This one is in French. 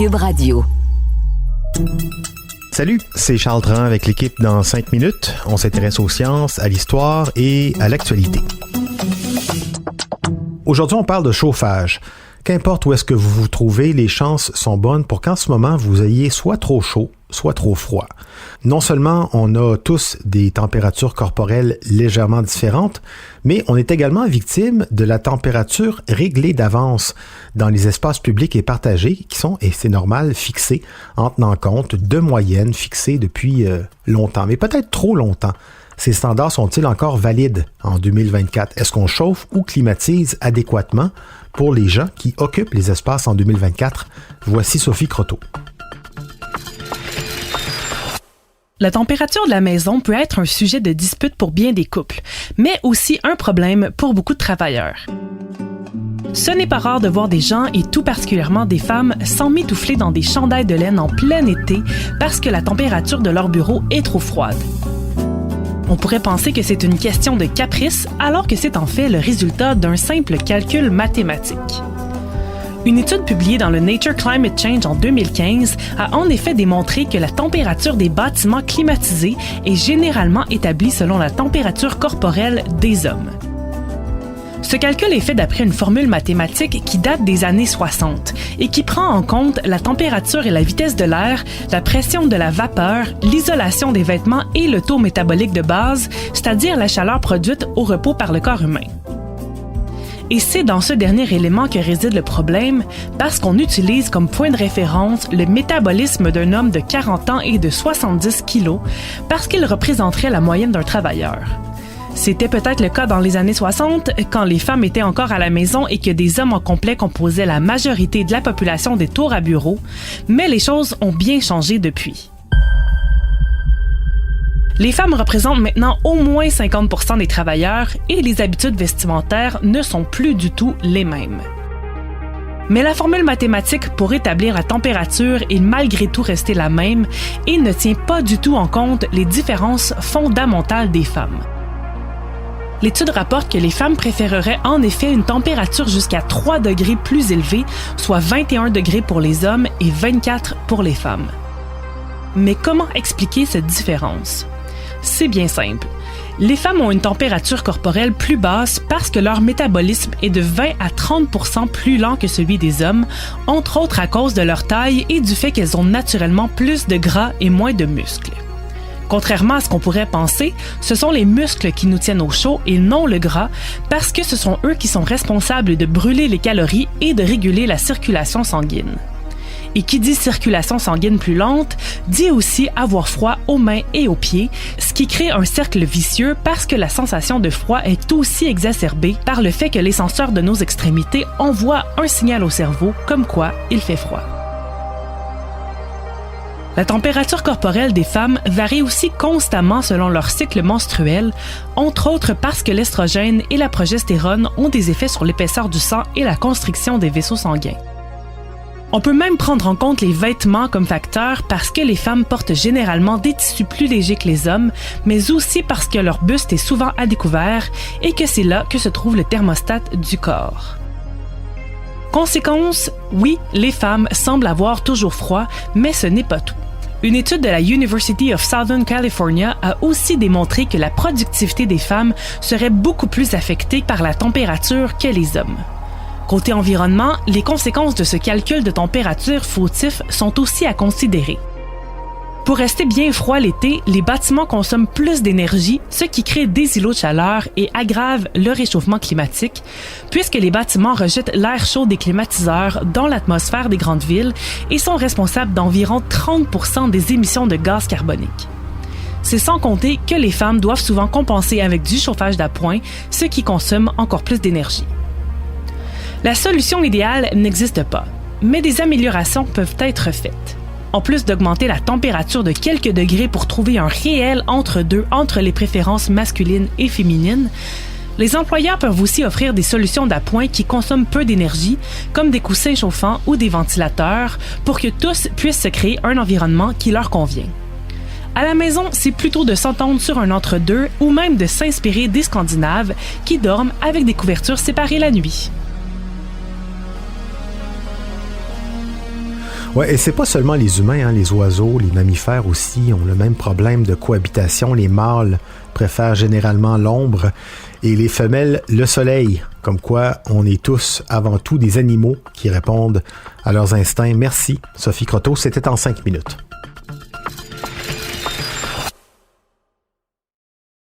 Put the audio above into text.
Cube Radio. Salut, c'est Charles Dran avec l'équipe dans 5 minutes. On s'intéresse aux sciences, à l'histoire et à l'actualité. Aujourd'hui, on parle de chauffage. Qu'importe où est-ce que vous vous trouvez, les chances sont bonnes pour qu'en ce moment, vous ayez soit trop chaud, soit trop froid. Non seulement on a tous des températures corporelles légèrement différentes, mais on est également victime de la température réglée d'avance dans les espaces publics et partagés qui sont, et c'est normal, fixés en tenant compte de moyennes fixées depuis longtemps, mais peut-être trop longtemps. Ces standards sont-ils encore valides en 2024? Est-ce qu'on chauffe ou climatise adéquatement pour les gens qui occupent les espaces en 2024? Voici Sophie Croteau. La température de la maison peut être un sujet de dispute pour bien des couples, mais aussi un problème pour beaucoup de travailleurs. Ce n'est pas rare de voir des gens, et tout particulièrement des femmes, s'emmitoufler dans des chandails de laine en plein été parce que la température de leur bureau est trop froide. On pourrait penser que c'est une question de caprice, alors que c'est en fait le résultat d'un simple calcul mathématique. Une étude publiée dans le Nature Climate Change en 2015 a en effet démontré que la température des bâtiments climatisés est généralement établie selon la température corporelle des hommes. Ce calcul est fait d'après une formule mathématique qui date des années 60 et qui prend en compte la température et la vitesse de l'air, la pression de la vapeur, l'isolation des vêtements et le taux métabolique de base, c'est-à-dire la chaleur produite au repos par le corps humain. Et c'est dans ce dernier élément que réside le problème, parce qu'on utilise comme point de référence le métabolisme d'un homme de 40 ans et de 70 kilos, parce qu'il représenterait la moyenne d'un travailleur. C'était peut-être le cas dans les années 60, quand les femmes étaient encore à la maison et que des hommes en complet composaient la majorité de la population des tours à bureaux, mais les choses ont bien changé depuis. Les femmes représentent maintenant au moins 50% des travailleurs et les habitudes vestimentaires ne sont plus du tout les mêmes. Mais la formule mathématique pour établir la température est malgré tout restée la même et ne tient pas du tout en compte les différences fondamentales des femmes. L'étude rapporte que les femmes préféreraient en effet une température jusqu'à 3 degrés plus élevée, soit 21 degrés pour les hommes et 24 pour les femmes. Mais comment expliquer cette différence? C'est bien simple. Les femmes ont une température corporelle plus basse parce que leur métabolisme est de 20 à 30% plus lent que celui des hommes, entre autres à cause de leur taille et du fait qu'elles ont naturellement plus de gras et moins de muscles. Contrairement à ce qu'on pourrait penser, ce sont les muscles qui nous tiennent au chaud et non le gras, parce que ce sont eux qui sont responsables de brûler les calories et de réguler la circulation sanguine. Et qui dit circulation sanguine plus lente, dit aussi avoir froid aux mains et aux pieds, ce qui crée un cercle vicieux parce que la sensation de froid est aussi exacerbée par le fait que les senseurs de nos extrémités envoient un signal au cerveau comme quoi il fait froid. La température corporelle des femmes varie aussi constamment selon leur cycle menstruel, entre autres parce que l'estrogène et la progestérone ont des effets sur l'épaisseur du sang et la constriction des vaisseaux sanguins. On peut même prendre en compte les vêtements comme facteur parce que les femmes portent généralement des tissus plus légers que les hommes, mais aussi parce que leur buste est souvent à découvert et que c'est là que se trouve le thermostat du corps. Conséquence, oui, les femmes semblent avoir toujours froid, mais ce n'est pas tout. Une étude de la University of Southern California a aussi démontré que la productivité des femmes serait beaucoup plus affectée par la température que les hommes. Côté environnement, les conséquences de ce calcul de température fautif sont aussi à considérer. Pour rester bien froid l'été, les bâtiments consomment plus d'énergie, ce qui crée des îlots de chaleur et aggrave le réchauffement climatique, puisque les bâtiments rejettent l'air chaud des climatiseurs dans l'atmosphère des grandes villes et sont responsables d'environ 30% des émissions de gaz carbonique. C'est sans compter que les femmes doivent souvent compenser avec du chauffage d'appoint, ce qui consomme encore plus d'énergie. La solution idéale n'existe pas, mais des améliorations peuvent être faites. En plus d'augmenter la température de quelques degrés pour trouver un réel entre-deux entre les préférences masculines et féminines, les employeurs peuvent aussi offrir des solutions d'appoint qui consomment peu d'énergie, comme des coussins chauffants ou des ventilateurs, pour que tous puissent se créer un environnement qui leur convient. À la maison, c'est plutôt de s'entendre sur un entre-deux ou même de s'inspirer des Scandinaves qui dorment avec des couvertures séparées la nuit. Ouais, et c'est pas seulement les humains, hein, les oiseaux, les mammifères aussi ont le même problème de cohabitation. Les mâles préfèrent généralement l'ombre et les femelles le soleil. Comme quoi, on est tous avant tout des animaux qui répondent à leurs instincts. Merci, Sophie Croteau, c'était en 5 minutes.